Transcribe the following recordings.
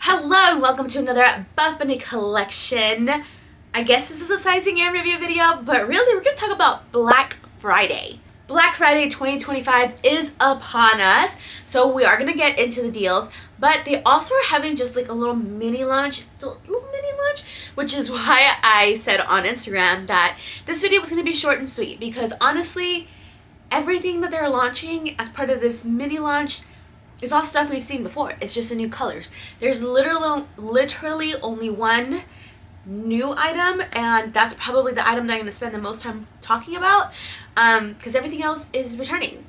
Hello and welcome to another Buffbunny Collection. I guess this is a sizing and review video, but really we're going to talk about Black Friday. Black Friday 2025 is upon us, so we are going to get into the deals, but they also are having just like a little mini lunch, which is why I said on Instagram that this video was going to be short and sweet, because honestly, everything that they're launching as part of this mini launch is all stuff we've seen before. It's just the new colors. There's literally only one new item, and that's probably the item that I'm going to spend the most time talking about, because everything else is returning.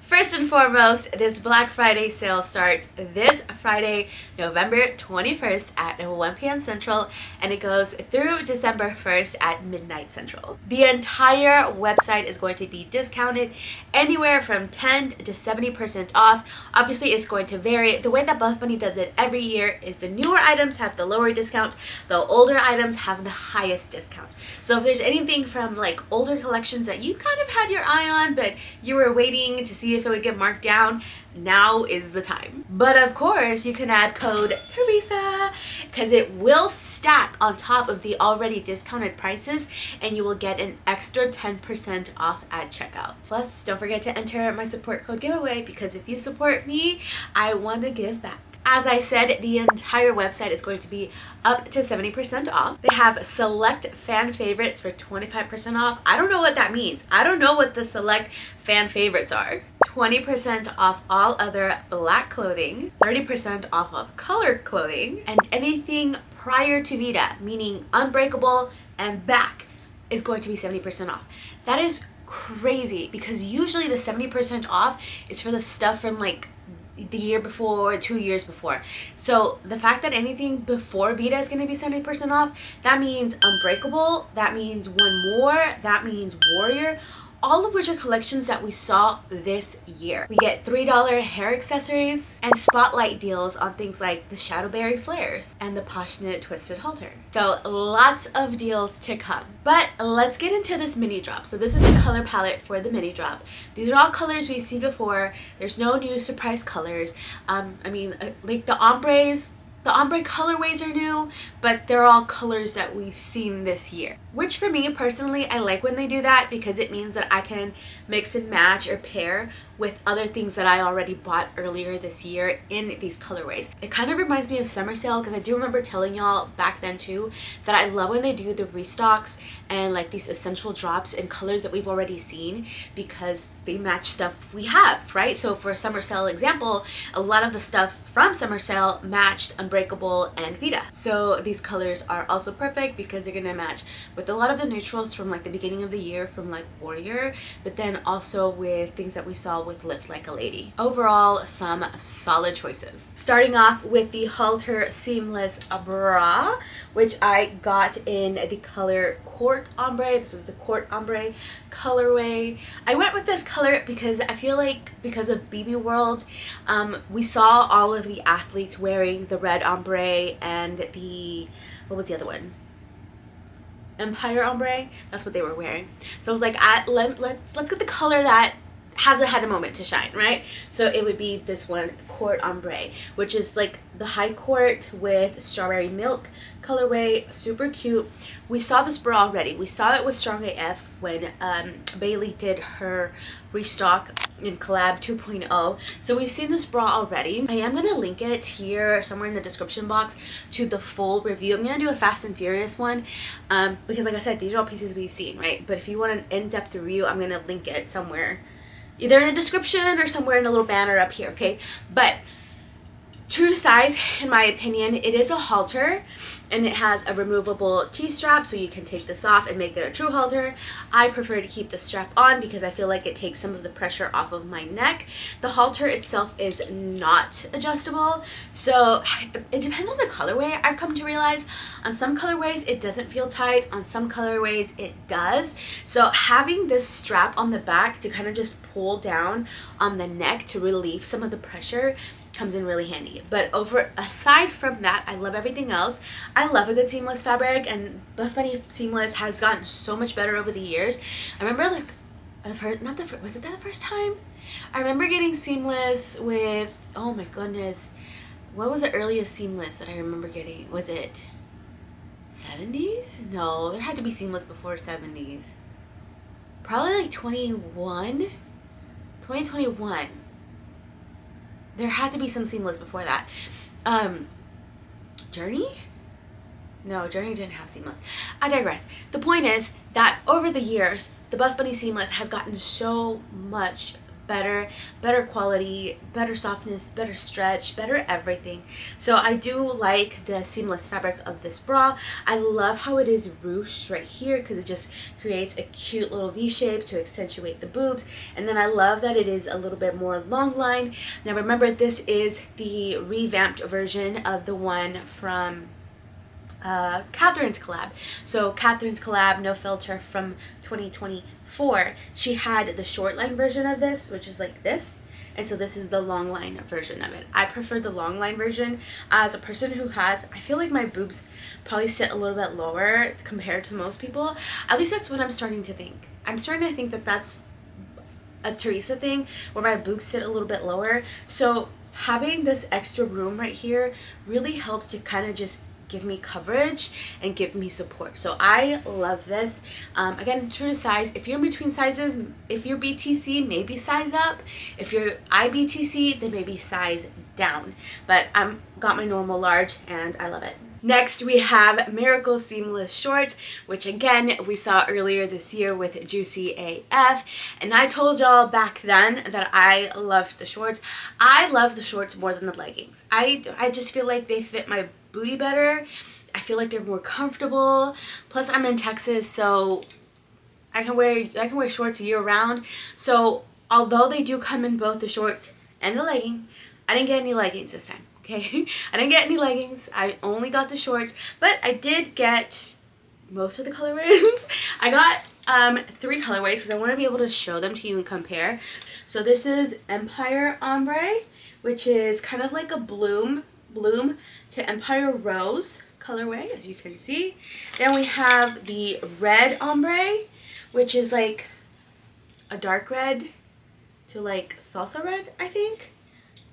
First and foremost, this Black Friday sale starts this Friday, November 21st at 1 p.m. Central, and it goes through December 1st at midnight Central. The entire website is going to be discounted anywhere from 10 to 70% off. Obviously, it's going to vary. The way that Buffbunny does it every year is the newer items have the lower discount, the older items have the highest discount. So if there's anything from like older collections that you kind of had your eye on, but you were waiting to see if it would get marked down, now is the time. But of course, you can add code Teresa because it will stack on top of the already discounted prices, and you will get an extra 10% off at checkout. Plus, don't forget to enter my support code giveaway, because if you support me, I want to give back. As I said, the entire website is going to be up to 70% off. They have select fan favorites for 25% off. I don't know what that means. I don't know what the select fan favorites are. 20% off all other black clothing, 30% off of colored clothing, and anything prior to Vita, meaning Unbreakable and back, is going to be 70% off. That is crazy, because usually the 70% off is for the stuff from like the year before, 2 years before. So the fact that anything before Vita is going to be 70% off, that means Unbreakable, that means One More, that means Warrior, all of which are collections that we saw this year. We get $3 hair accessories and spotlight deals on things like the Shadowberry flares and the Poshknit twisted halter. So lots of deals to come. But let's get into this mini drop. So this is the color palette for the mini drop. These are all colors we've seen before. There's no new surprise colors. Like the ombres, the ombre colorways are new, but they're all colors that we've seen this year. Which for me personally, I like when they do that, because it means that I can mix and match or pair with other things that I already bought earlier this year in these colorways. It kind of reminds me of summer sale, because I do remember telling y'all back then too that I love when they do the restocks and like these essential drops in colors that we've already seen, because they match stuff we have, right? So for summer sale example, a lot of the stuff from summer sale matched Unbreakable and Vita. So these colors are also perfect because they're gonna match with a lot of the neutrals from like the beginning of the year from like Warrior, but then also with things that we saw with Lift Like a Lady. Overall, some solid choices. Starting off with the Halter seamless bra, which I got in the color Court Ombre. This is the Court Ombre colorway. I went with this color because I feel like because of BB World, we saw all of the athletes wearing the red ombre and the, what was the other one? Empire Ombre. That's what they were wearing. So I was like, let's get the color that hasn't had a moment to shine, right? So it would be this one, Court Ombre, which is like the high court with strawberry milk colorway. Super cute. We saw this bra already. We saw it with Strong AF when Bailey did her restock in collab 2.0. So we've seen this bra already. I am going to link it here somewhere in the description box to the full review. I'm going to do a Fast and Furious one, because like I said, these are all pieces we've seen, right? But if you want an in-depth review, I'm going to link it somewhere, either in a description or somewhere in a little banner up here, okay? But true to size, in my opinion, it is a halter, and it has a removable T-strap, so you can take this off and make it a true halter. I prefer to keep the strap on because I feel like it takes some of the pressure off of my neck. The halter itself is not adjustable, so it depends on the colorway. I've come to realize on some colorways it doesn't feel tight, on some colorways it does. So having this strap on the back to kind of just pull down on the neck to relieve some of the pressure comes in really handy. But aside from that, I love everything else. I love a good seamless fabric, and Buffbunny seamless has gotten so much better over the years. I remember like was it that the first time? I remember getting seamless with, oh my goodness, What was the earliest seamless that I remember getting? Was it 70s? No, there had to be seamless before 70s. Probably like 2021. There had to be some seamless before that. Journey? No, Journey didn't have seamless. I digress. The point is that over the years, the Buffbunny seamless has gotten so much better quality, better softness, better stretch, better everything. So I do like the seamless fabric of this bra. I love how it is ruched right here because it just creates a cute little V shape to accentuate the boobs. And then I love that it is a little bit more long line. Now remember, this is the revamped version of the one from Catherine's collab. So Catherine's collab, No Filter, from 2024, she had the short line version of this, which is like this, and so this is the long line version of it. I prefer the long line version. As a person who has, I feel like my boobs probably sit a little bit lower compared to most people. At least that's what I'm starting to think. I'm starting to think that that's a Teresa thing, where my boobs sit a little bit lower. So having this extra room right here really helps to kind of just give me coverage and give me support. So I love this. Again, true to size. If you're in between sizes, if you're BTC, maybe size up. If you're IBTC, then maybe size down. But I'm got my normal large and I love it. Next, we have Miracle Seamless Shorts, which again, we saw earlier this year with Juicy AF. And I told y'all back then that I loved the shorts. I love the shorts more than the leggings. I just feel like they fit my booty better. I feel like they're more comfortable. Plus, I'm in Texas, so I can wear shorts year round. So although they do come in both the short and the legging, I didn't get any leggings this time. Okay, I didn't get any leggings. I only got the shorts, but I did get most of the colorways. I got 3 colorways because I want to be able to show them to you and compare. So this is Empire Ombre, which is kind of like a bloom to Empire Rose colorway, as you can see. Then we have the Red Ombre, which is like a dark red to like salsa red, I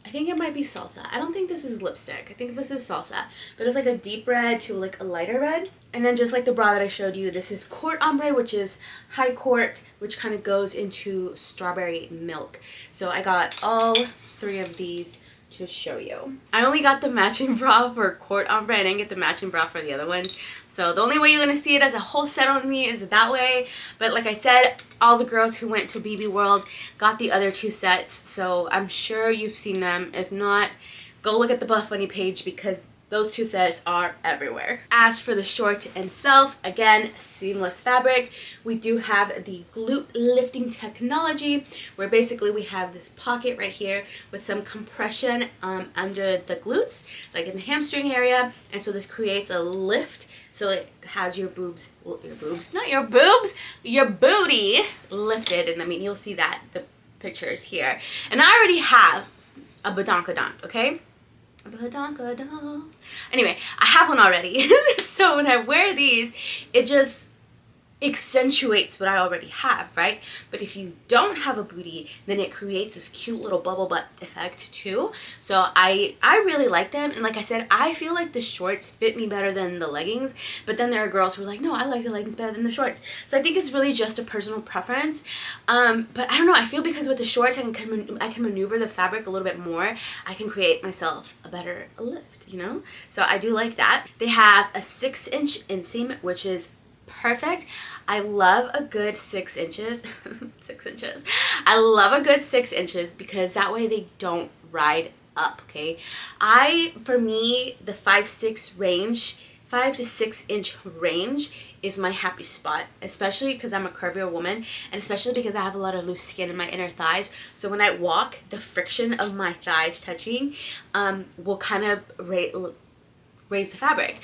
think it might be salsa. I don't think this is lipstick. I think this is salsa. But it's like a deep red to like a lighter red. And then just like the bra that I showed you, this is Court Ombre, which is high court, which kind of goes into strawberry milk. So I got all 3 of these to show you. I only got the matching bra for Court Ombre. I didn't get the matching bra for the other ones. So the only way you're going to see it as a whole set on me is that way. But like I said, all the girls who went to BB World got the other 2 sets. So I'm sure you've seen them. If not, go look at the Buffbunny page because those 2 sets are everywhere. As for the short itself, again, seamless fabric. We do have the glute lifting technology, where basically we have this pocket right here with some compression under the glutes, like in the hamstring area. And so this creates a lift. So it has your booty lifted. And I mean, you'll see that, the pictures here. And I already have a badonkadonk, okay? Anyway, I have one already. So when I wear these, it just accentuates what I already have, right? But if you don't have a booty, then it creates this cute little bubble butt effect too. So I really like them. And like I said, I feel like the shorts fit me better than the leggings. But then there are girls who are like, no, I like the leggings better than the shorts. So I think it's really just a personal preference. But I don't know. I feel because with the shorts, I can maneuver the fabric a little bit more. I can create myself a better lift, you know? So I do like that. They have a 6-inch inseam, which is perfect. I love a good 6 inches. 6 inches. I love a good 6 inches because that way they don't ride up, okay? For me, the 5'6" range, 5 to 6 inch range is my happy spot, especially because I'm a curvier woman, and especially because I have a lot of loose skin in my inner thighs. So when I walk, the friction of my thighs touching will kind of raise the fabric.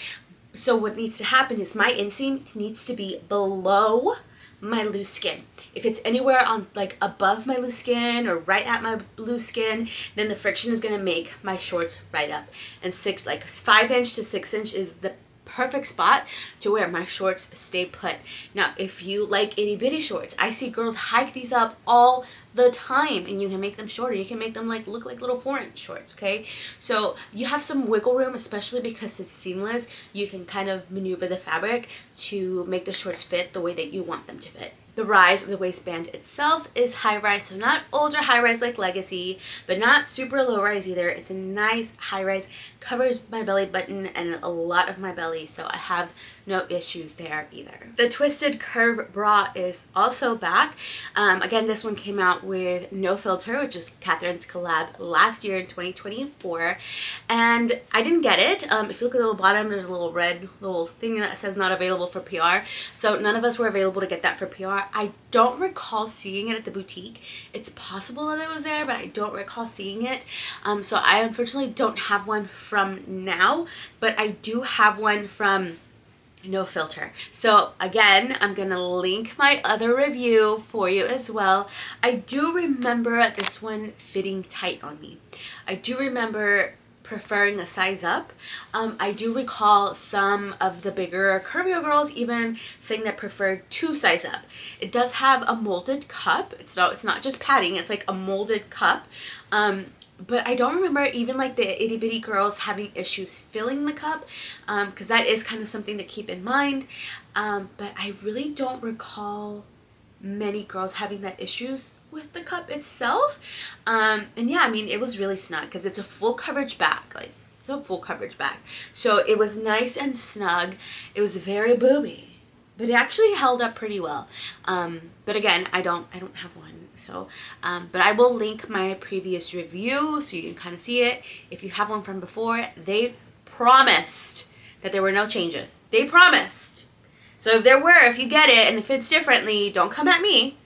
So what needs to happen is my inseam needs to be below my loose skin. If it's anywhere on like above my loose skin or right at my loose skin, then the friction is gonna make my shorts right up. And 5 inch to 6 inch is the perfect spot to where my shorts stay put. Now, if you like itty bitty shorts, I see girls hike these up all the time, and you can make them shorter. You can make them like look like little 4-inch shorts, okay? So you have some wiggle room, especially because it's seamless. You can kind of maneuver the fabric to make the shorts fit the way that you want them to fit. The rise of the waistband itself is high rise, so not ultra high rise like Legacy, but not super low rise either. It's a nice high rise, covers my belly button and a lot of my belly, so I have no issues there either. The twisted curve bra is also back. Again, this one came out with no filter, which is Catherine's collab last year in 2024, and I didn't get it. If you look at the little bottom, there's a little red little thing that says not available for PR, so none of us were available to get that for PR. I don't recall seeing it at the boutique. It's possible that it was there, but I don't recall seeing it. So I unfortunately don't have one from now, but I do have one from no filter. So again, I'm gonna link my other review for you as well. I do remember this one fitting tight on me. I do remember preferring a size up. I do recall some of the bigger curvier girls even saying that preferred 2 size up. It does have a molded cup. It's not just padding, it's like a molded cup. But I don't remember even like the itty bitty girls having issues filling the cup, because that is kind of something to keep in mind. But I really don't recall many girls having that issues with the cup itself. And yeah, I mean, it was really snug because it's a full coverage back, like it's a full coverage back. So it was nice and snug. It was very booby, but it actually held up pretty well. But again, I don't have one. So, but I will link my previous review so you can kind of see it. If you have one from before, they promised that there were no changes. They promised. So if you get it and it fits differently, don't come at me,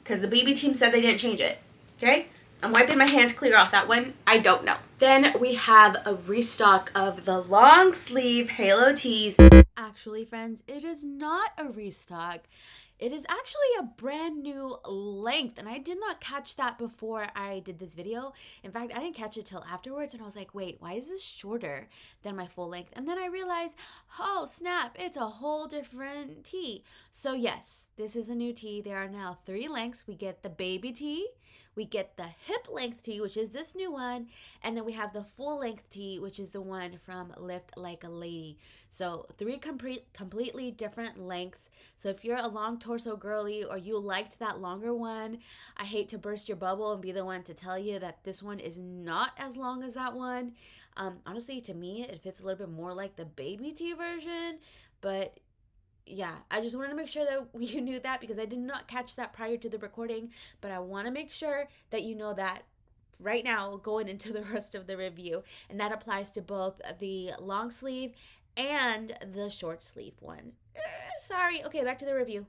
because the BB team said they didn't change it, okay? I'm wiping my hands clear off that one. I don't know. Then we have a restock of the long sleeve halo tees. Actually, friends, it is not a restock. It is actually a brand new length, and I did not catch that before I did this video. In fact, I didn't catch it till afterwards, and I was like, wait, why is this shorter than my full length? And then I realized, oh snap, it's a whole different tee. So yes, this is a new tee. There are now 3 lengths. We get the baby tee, we get the hip length tee, which is this new one, and then we have the full length tee, which is the one from Lift Like a Lady. So 3 completely different lengths. So if you're a long torso girly or you liked that longer one, I hate to burst your bubble and be the one to tell you that this one is not as long as that one. Honestly, to me, it fits a little bit more like the baby tee version, but yeah, I just wanted to make sure that you knew that, because I did not catch that prior to the recording, but I want to make sure that you know that right now going into the rest of the review, and that applies to both the long sleeve and the short sleeve ones. Sorry. Okay, back to the review.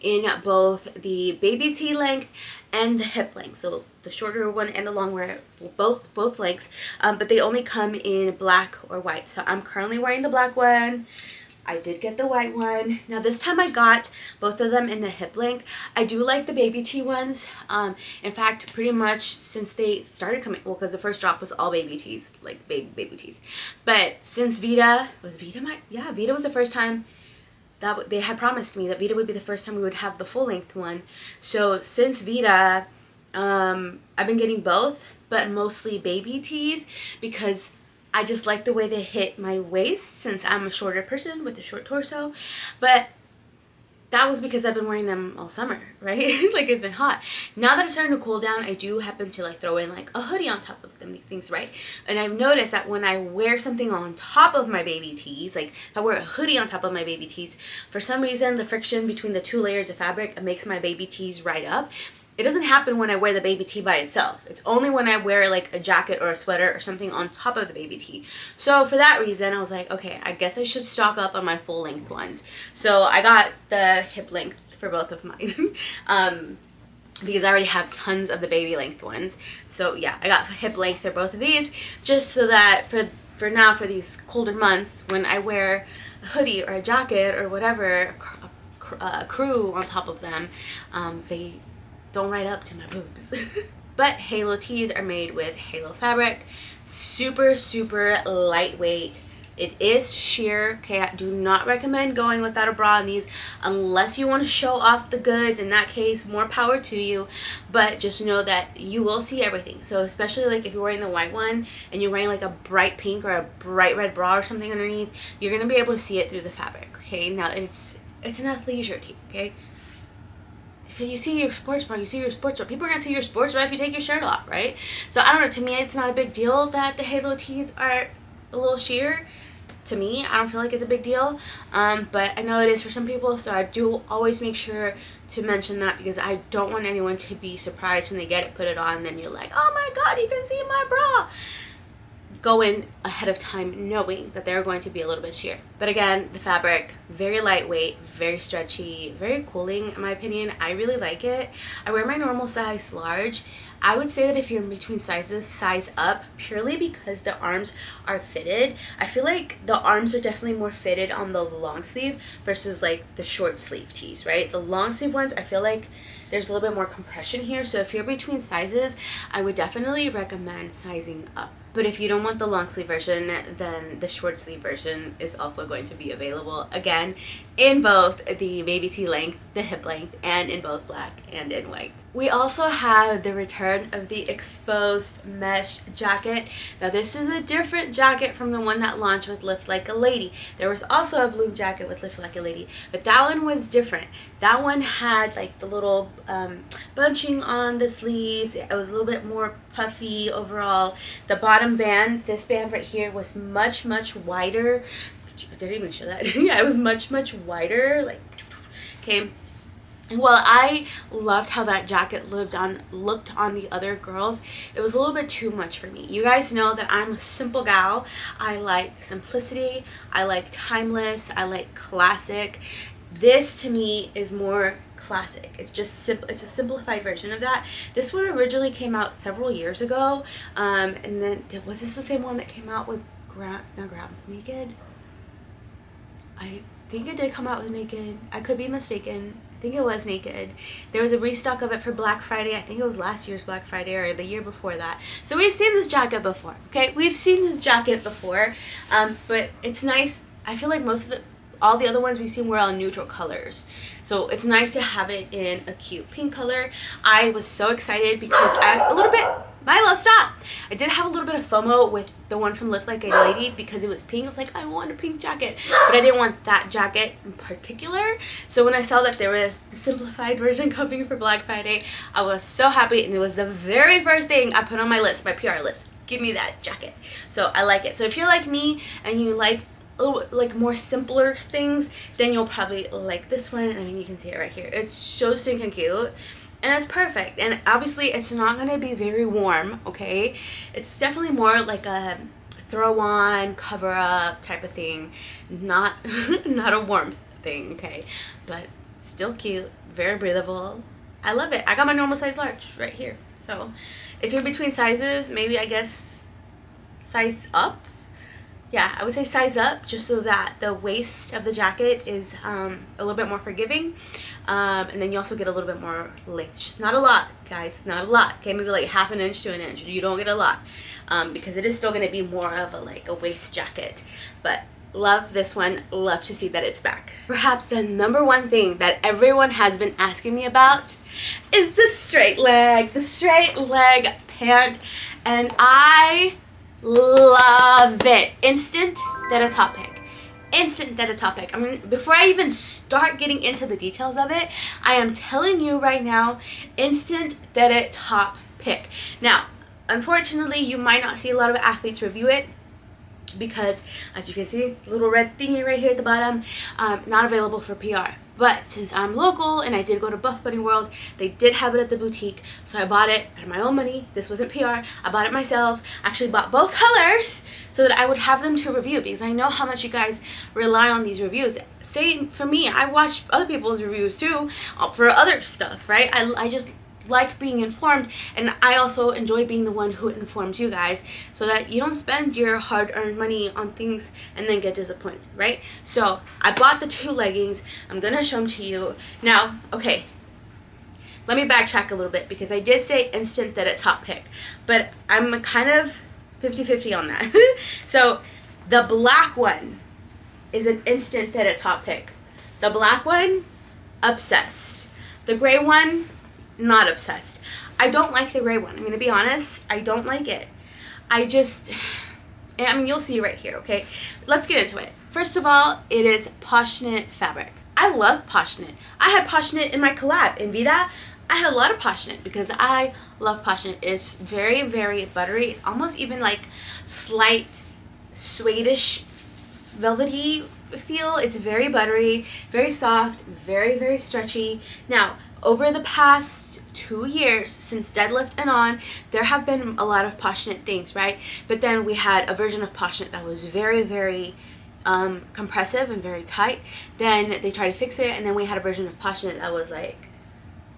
In both the baby tee length and the hip length, so the shorter one and the long one, both lengths, but they only come in black or white. So I'm currently wearing the black one. I did get the white one. Now this time I got both of them in the hip length. I do like the baby tee ones. In fact, pretty much since they started coming, well, because the first drop was all baby tees, like baby tees. But since Vita was the first time that they had promised me that Vita would be the first time we would have the full length one. So since Vita, I've been getting both, but mostly baby tees, because I just like the way they hit my waist since I'm a shorter person with a short torso. But that was because I've been wearing them all summer, right? Like, it's been hot. Now that it's starting to cool down, I do happen to like throw in like a hoodie on top of them, these things, right? And I've noticed that when I wear something on top of my baby tees, like if I wear a hoodie on top of my baby tees, for some reason the friction between the 2 layers of fabric makes my baby tees right up. It doesn't happen when I wear the baby tee by itself. It's only when I wear like a jacket or a sweater or something on top of the baby tee. So for that reason, I was like, okay, I guess I should stock up on my full length ones. So I got the hip length for both of mine. Because I already have tons of the baby length ones. So yeah, I got hip length for both of these, just so that for now, for these colder months, when I wear a hoodie or a jacket or whatever, a crew on top of them, they don't ride up to my boobs. But halo tees are made with halo fabric, super lightweight, It is sheer. Okay, I do not recommend going without a bra on these unless you want to show off the goods. In that case, more power to you, but just know that you will see everything. So especially like if you're wearing the white one and you're wearing like a bright pink or a bright red bra or something underneath, you're going to be able to see it through the fabric. Okay, now it's an athleisure tee. Okay, if you see your sports bra, you see your sports bra. People are going to see your sports bra if you take your shirt off, right? So I don't know, to me it's not a big deal that the halo tees are a little sheer. To me, I don't feel like it's a big deal, but I know it is for some people, so I do always make sure to mention that, because I don't want anyone to be surprised when they get it, put it on, and then you're like, oh my god, you can see my bra. Go in ahead of time knowing that they're going to be a little bit sheer. But again, the fabric, very lightweight, very stretchy, very cooling in my opinion. I really like it. I wear my normal size large. I would say that if you're in between sizes, size up, purely because the arms are fitted. I feel like the arms are definitely more fitted on the long sleeve versus like the short sleeve tees, right? The long sleeve ones, I feel like there's a little bit more compression here. So if you're between sizes, I would definitely recommend sizing up. But if you don't want the long sleeve version, then the short sleeve version is also going to be available, again, in both the baby tee length, the hip length, and in both black and in white. We also have the return of the exposed mesh jacket. Now this is a different jacket from the one that launched with Lift Like a Lady. There was also a blue jacket with Lift Like a Lady, but that one was different. That one had like the little bunching on the sleeves. It was a little bit more puffy overall. The bottom band, this band right here, was much wider. I didn't even show that. Yeah, it was much wider. Like, okay. Well, I loved how that jacket looked on the other girls. It was a little bit too much for me. You guys know that I'm a simple gal. I like simplicity. I like timeless. I like classic. This to me is more classic. It's just simple. It's a simplified version of that. This one originally came out several years ago, and then was this the same one that came out with Grounds Naked? I think it did come out with Naked. I could be mistaken. I think it was Naked. There was a restock of it for Black Friday. I think it was last year's Black Friday or the year before that. So we've seen this jacket before. Okay, we've seen this jacket before, but it's nice. I feel like all the other ones we've seen were all neutral colors, so it's nice to have it in a cute pink color. I was so excited because Milo, stop! I did have a little bit of FOMO with the one from Lift Like a Lady because it was pink. I was like, I want a pink jacket, but I didn't want that jacket in particular. So when I saw that there was the simplified version coming for Black Friday, I was so happy, and it was the very first thing I put on my list, my PR list. Give me that jacket. So I like it. So if you're like me and you like like more simpler things, then you'll probably like this one. I mean, you can see it right here. It's so stinking cute, and it's perfect. And obviously it's not going to be very warm, okay? It's definitely more like a throw on, cover up type of thing, not not a warmth thing, okay? But still cute, very breathable. I love it. I got my normal size large right here. So if you're between sizes, maybe I guess size up. Yeah, I would say size up, just so that the waist of the jacket is a little bit more forgiving, and then you also get a little bit more length. Just not a lot, guys, not a lot. Okay, maybe like ½ inch to an inch. You don't get a lot, because it is still going to be more of a waist jacket. But love this one. Love to see that it's back. Perhaps the number one thing that everyone has been asking me about is the straight leg pant, and I love it. Instant that a top pick. Instant that a top pick. I mean, before I even start getting into the details of it, I am telling you right now, instant that a top pick. Now, unfortunately, you might not see a lot of athletes review it, because as you can see, little red thingy right here at the bottom, not available for PR. But since I'm local and I did go to Buffbunny World, they did have it at the boutique, so I bought it out of my own money. This wasn't PR. I bought it myself. I actually bought both colors so that I would have them to review, because I know how much you guys rely on these reviews. Same for me. I watch other people's reviews too for other stuff, right? I just like being informed, and I also enjoy being the one who informs you guys, so that you don't spend your hard-earned money on things and then get disappointed, right? So I bought the 2 leggings. I'm gonna show them to you now. Okay, let me backtrack a little bit, because I did say instant that it's top pick, but I'm kind of 50-50 on that. So The black one is an instant that it's hot pick. The black one, obsessed. The gray one, not obsessed. I don't like the gray one. I'm gonna be honest, I don't like it. I mean, you'll see right here, okay? Let's get into it. First of all, it is Poshknit fabric. I love Poshknit. I had Poshknit in my collab. In Vida, I had a lot of Poshknit because I love Poshknit. It's very, very buttery. It's almost even like slight suede-ish velvety feel. It's very buttery, very soft, very, very stretchy. Now, over the past 2 years since Deadlift and on, there have been a lot of Poshknit things, right? But then we had a version of Poshknit that was very, very compressive and very tight. Then they tried to fix it, and then we had a version of Poshknit that was like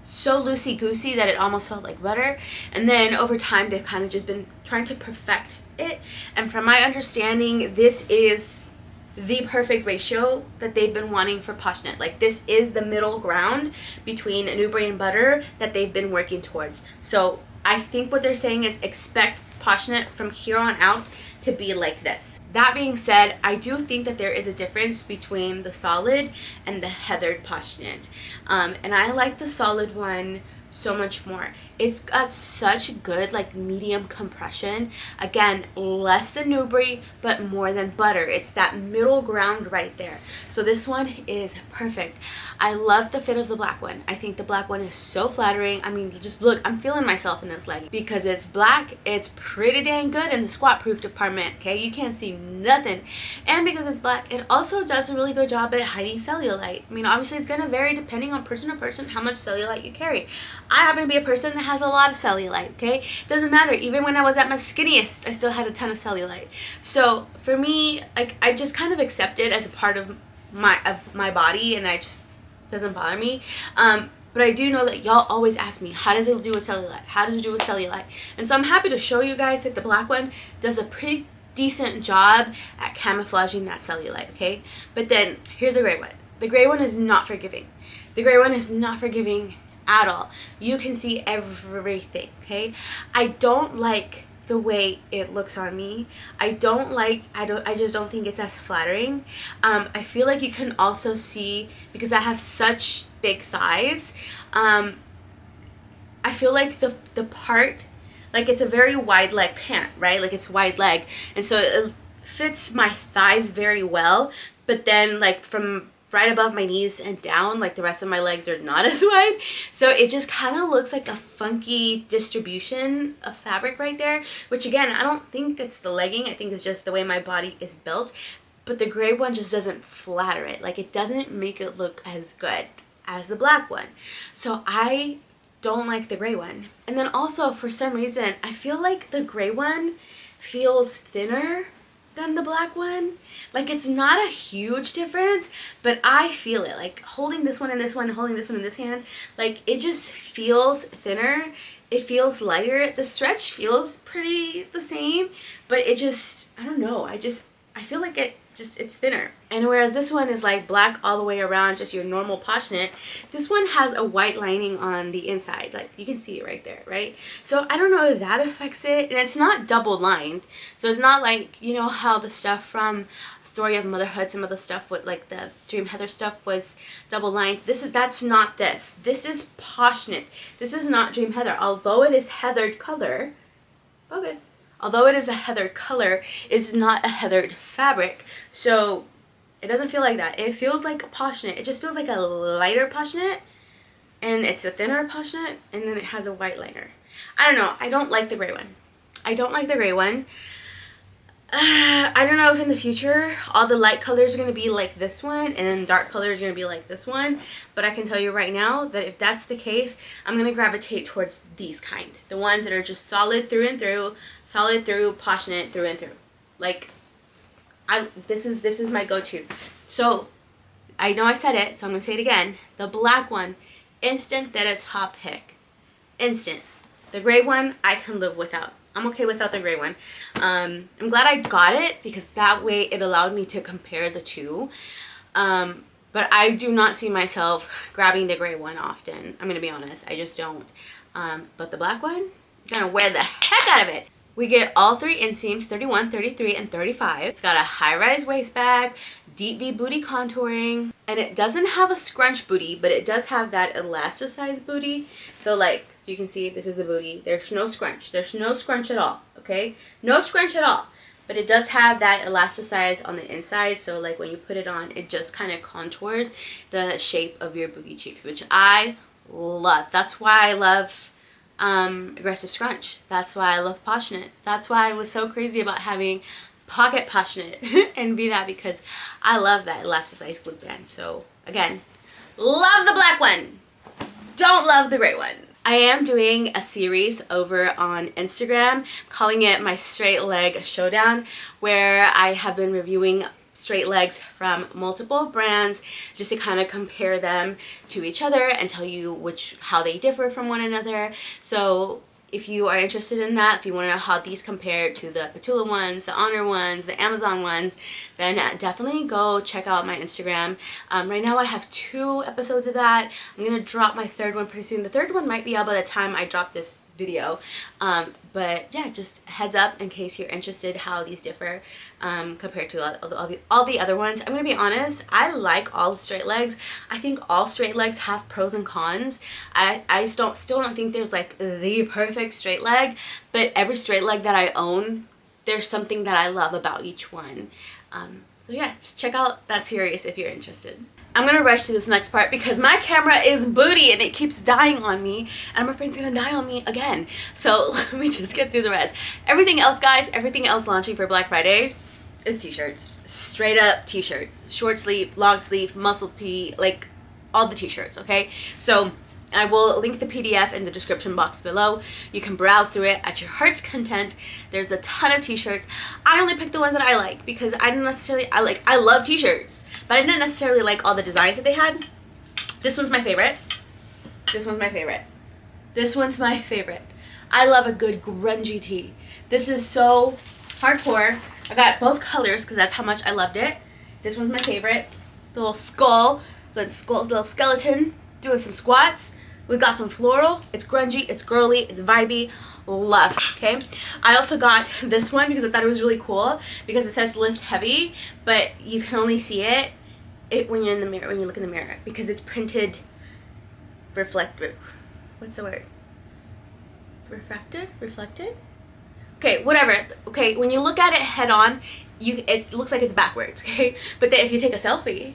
so loosey-goosey that it almost felt like butter. And then over time, they've kind of just been trying to perfect it. And from my understanding, this is the perfect ratio that they've been wanting for Poshknit. Like, this is the middle ground between Nubri and butter that they've been working towards. So I think what they're saying is expect Poshknit from here on out to be like this. That being said, I do think that there is a difference between the solid and the heathered Poshknit. And I like the solid one so much more. It's got such good like medium compression. Again, less than Nubri, but more than butter. It's that middle ground right there. So this one is perfect. I love the fit of the black one. I think the black one is so flattering. I mean, just look, I'm feeling myself in this legging. Because it's black, it's pretty dang good in the squat proof department, okay? You can't see nothing. And because it's black, it also does a really good job at hiding cellulite. I mean, obviously it's gonna vary depending on person to person how much cellulite you carry. I happen to be a person that has a lot of cellulite, okay? Doesn't matter. Even when I was at my skinniest, I still had a ton of cellulite. So for me, like, I just kind of accept it as a part of my body, and I just doesn't bother me. But I do know that y'all always ask me, how does it do with cellulite? How does it do with cellulite? And so I'm happy to show you guys that the black one does a pretty decent job at camouflaging that cellulite, okay? But then here's the gray one. The gray one is not forgiving. The gray one is not forgiving at all. You can see everything, okay? I don't like the way it looks on me. I just don't think it's as flattering. I feel like you can also see, because I have such big thighs, I feel like the part, like, it's a very wide leg pant, right? Like, it's wide leg, and so it fits my thighs very well, but then like from right above my knees and down, like, the rest of my legs are not as wide. So it just kind of looks like a funky distribution of fabric right there, which again, I don't think it's the legging. I think it's just the way my body is built. But the gray one just doesn't flatter it. Like, it doesn't make it look as good as the black one. So I don't like the gray one. And then also, for some reason, I feel like the gray one feels thinner than the black one. Like, it's not a huge difference, but I feel it. Like, holding this one and this one, holding this one in this hand, like, it just feels thinner. It feels lighter. The stretch feels pretty the same, but it just, I don't know. I feel like it's thinner. And whereas this one is like black all the way around, just your normal Poshknit, this one has a white lining on the inside. Like, you can see it right there, right? So I don't know if that affects it. And it's not double lined. So it's not like, you know how the stuff from Story of Motherhood, some of the stuff with like the Dream Heather stuff was double lined. That's not this. This is Poshknit. This is not Dream Heather. Although it is heathered color, focus. Although it is a heathered color, it's not a heathered fabric. So it doesn't feel like that. It feels like a Poshknit. It just feels like a lighter Poshknit, and it's a thinner Poshknit, and then it has a white liner. I don't know. I don't like the gray one. I don't like the gray one. I don't know if in the future all the light colors are going to be like this one and then dark colors are going to be like this one, but I can tell you right now that if that's the case, I'm going to gravitate towards these kind. The ones that are just solid through and through, solid through, Poshknit through and through. Like, this is my go-to. So I know I said it, so I'm going to say it again. The black one, instant that it's hot pick. Instant. The gray one, I can live without. I'm okay without the gray one. I'm glad I got it because that way it allowed me to compare the two. But I do not see myself grabbing the gray one often. I'm going to be honest. I just don't. But the black one, I'm going to wear the heck out of it. We get all 3 inseams, 31, 33, and 35. It's got a high-rise waist bag, deep V booty contouring, and it doesn't have a scrunch booty, but it does have that elasticized booty. So like you can see, this is the booty. There's no scrunch. There's no scrunch at all, okay? No scrunch at all. But it does have that elasticized on the inside, so like when you put it on, it just kind of contours the shape of your booty cheeks, which I love. That's why I love aggressive scrunch. That's why I love Poshknit. That's why I was so crazy about having pocket Poshknit and be that, because I love that elasticized glute band. So again, love the black one, don't love the gray one. I am doing a series over on Instagram, calling it my straight leg showdown, where I have been reviewing straight legs from multiple brands just to kind of compare them to each other and tell you how they differ from one another. So if you are interested in that, if you want to know how these compare to the Ptula ones, the Honor ones, the Amazon ones, then definitely go check out my Instagram. Right now I have 2 episodes of that. I'm going to drop my 3rd one pretty soon. The 3rd one might be out by the time I drop this video. But yeah, just heads up in case you're interested how these differ compared to all the other ones. I'm going to be honest, I like all straight legs. I think all straight legs have pros and cons. I still don't think there's like the perfect straight leg, but every straight leg that I own, there's something that I love about each one. So yeah, just check out that series if you're interested. I'm gonna rush to this next part because my camera is booty and it keeps dying on me, and I'm afraid it's gonna die on me again. So let me just get through the rest. Everything else, guys, everything else launching for Black Friday is t-shirts. Straight up t-shirts. Short sleeve, long sleeve, muscle tee, like all the t-shirts, okay? So I will link the PDF in the description box below. You can browse through it at your heart's content. There's a ton of t-shirts. I only picked the ones that I like because I don't necessarily, I love t-shirts, but I didn't necessarily like all the designs that they had. This one's my favorite. This one's my favorite. This one's my favorite. I love a good grungy tee. This is so hardcore. I got both colors because that's how much I loved it. This one's my favorite. The little skull, little skeleton doing some squats. We've got some floral. It's grungy, it's girly, it's vibey. Love, okay? I also got this one because I thought it was really cool because it says lift heavy, but you can only see it when you're in the mirror, when you look in the mirror, because it's printed what's the word? Reflected? Okay, whatever. Okay, when you look at it head on, it looks like it's backwards, okay? But then if you take a selfie,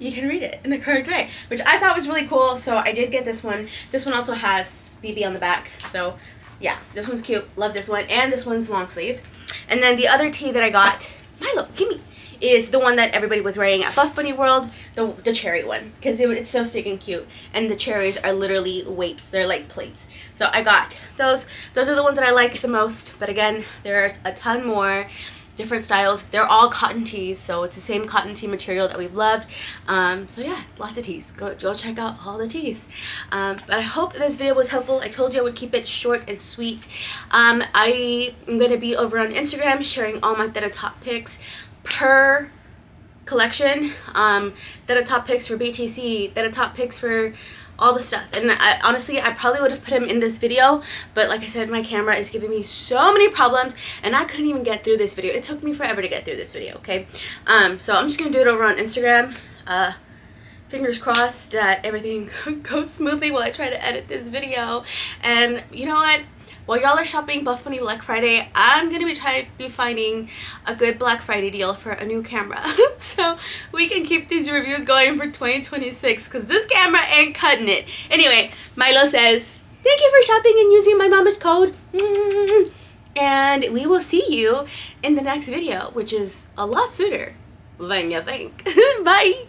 you can read it in the correct way, which I thought was really cool, so I did get this one. This one also has BB on the back, so yeah, this one's cute. Love this one, and this one's long sleeve. And then the other tee that I got, Milo, gimme, is the one that everybody was wearing at Buffbunny World, the cherry one, because it's so stinking cute, and the cherries are literally weights. They're like plates. So I got those. Those are the ones that I like the most, but again, there's a ton more different styles. They're all cotton tees, so it's the same cotton tee material that we've loved. So yeah, lots of tees. Go check out all the tees. But I hope this video was helpful. I told you I would keep it short and sweet. I am going to be over on Instagram sharing all my Theta top picks per collection. Theta top picks for BTC, Theta top picks for all the stuff. And honestly, I probably would have put them in this video, but like I said, my camera is giving me so many problems and I couldn't even get through this video. It took me forever to get through this video, okay? So I'm just gonna do it over on Instagram. Fingers crossed that everything goes smoothly while I try to edit this video. And you know what? While y'all are shopping Buffbunny Black Friday, I'm going to be trying to be finding a good Black Friday deal for a new camera. So we can keep these reviews going for 2026 because this camera ain't cutting it. Anyway, Milo says, thank you for shopping and using my mama's code. And we will see you in the next video, which is a lot sooner than you think. Bye!